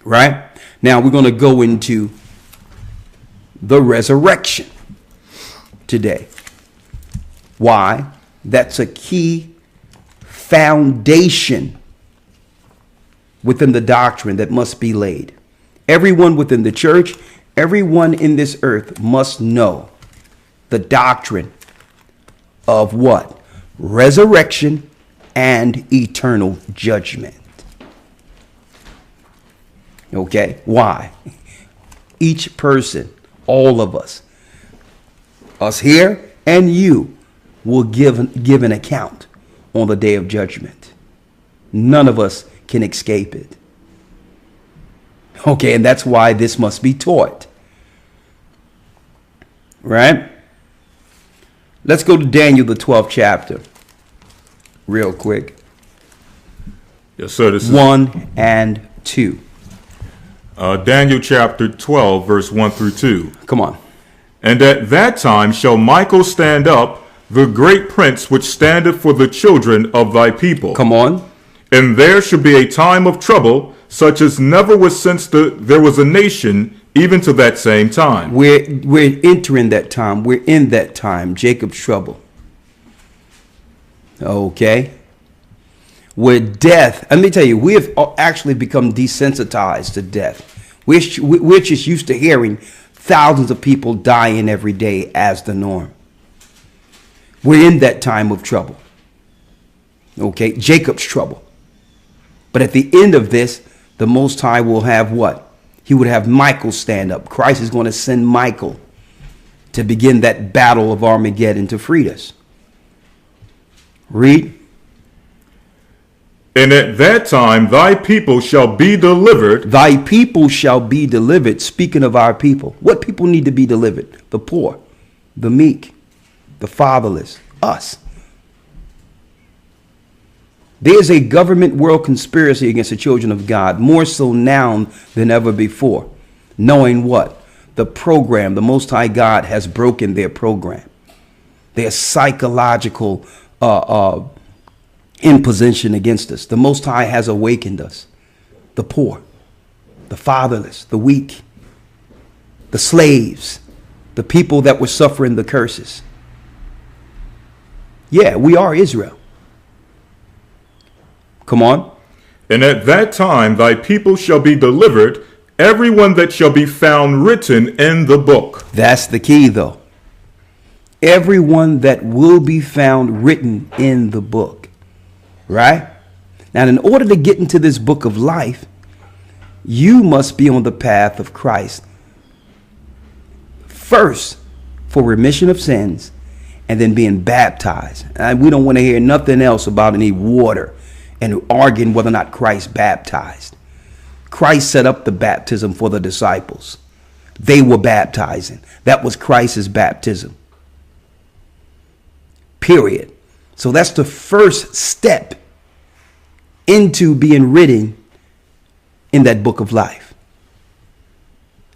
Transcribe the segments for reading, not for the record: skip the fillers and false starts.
Right? Now we're going to go into the resurrection today. Why? That's a key foundation within the doctrine that must be laid. Everyone within the church, everyone in this earth must know the doctrine of what? Resurrection and eternal judgment. Okay, why? Each person, all of us here and you, will give an account on the day of judgment. None of us can escape it. Okay, and that's why this must be taught. Right? Let's go to Daniel, the 12th chapter, real quick. Yes, sir. This is 1 and 2. Daniel chapter 12, verse 1 through 2. Come on. And at that time shall Michael stand up, the great prince which standeth for the children of thy people. Come on. And there shall be a time of trouble, such as never was since there was a nation, even to that same time. We're entering that time. We're in that time. Jacob's trouble. Okay. Where death, let me tell you, we have actually become desensitized to death. We're just used to hearing thousands of people dying every day as the norm. We're in that time of trouble. Okay, Jacob's trouble. But at the end of this, the Most High will have what? He would have Michael stand up. Christ is going to send Michael to begin that battle of Armageddon to free us. Read. And at that time thy people shall be delivered. Thy people shall be delivered. Speaking of our people, what people need to be delivered? The poor, the meek, the fatherless, us. There's a government world conspiracy against the children of God, more so now than ever before. Knowing what? The program, the Most High God has broken their program. Their psychological imposition against us. The Most High has awakened us. The poor, the fatherless, the weak, the slaves, the people that were suffering the curses. Yeah, we are Israel. Come on. And at that time thy people shall be delivered, everyone that shall be found written in the book. That's the key, though. Everyone that will be found written in the book. Right? Now, in order to get into this book of life, you must be on the path of Christ. First, for remission of sins, and then being baptized. And we don't want to hear nothing else about any water and arguing whether or not Christ baptized. Christ set up the baptism for the disciples. They were baptizing. That was Christ's baptism. Period. So that's the first step into being written in that book of life.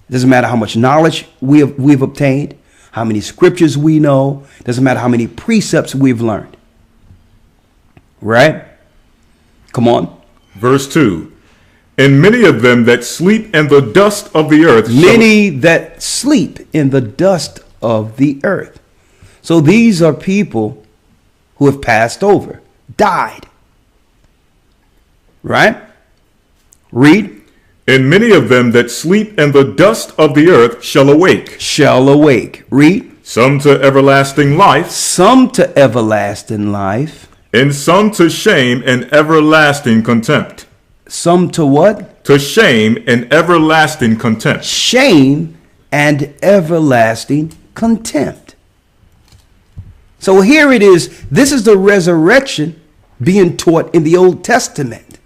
It doesn't matter how much knowledge we've obtained, how many scriptures we know. It doesn't matter how many precepts we've learned. Right? Come on. Verse 2. And many of them that sleep in the dust of the earth. Many that sleep in the dust of the earth. So these are people who have passed over, died. Right? Read. And many of them that sleep in the dust of the earth shall awake. Shall awake. Read. Some to everlasting life. Some to everlasting life. And some to shame and everlasting contempt. Some to what? To shame and everlasting contempt. Shame and everlasting contempt. So here it is. This is the resurrection being taught in the Old Testament,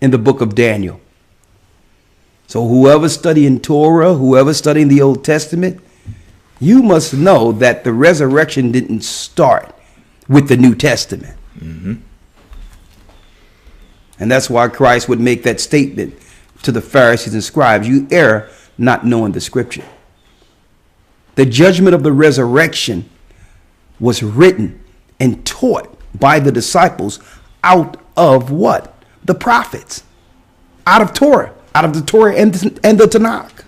in the book of Daniel. So whoever studying Torah, whoever studying the Old Testament, you must know that the resurrection didn't start with the New Testament. Mm-hmm. And that's why Christ would make that statement to the Pharisees and scribes: you err not knowing the scripture. The judgment of the resurrection was written and taught by the disciples out of what? The prophets. out of Torah, out of the Torah and the Tanakh.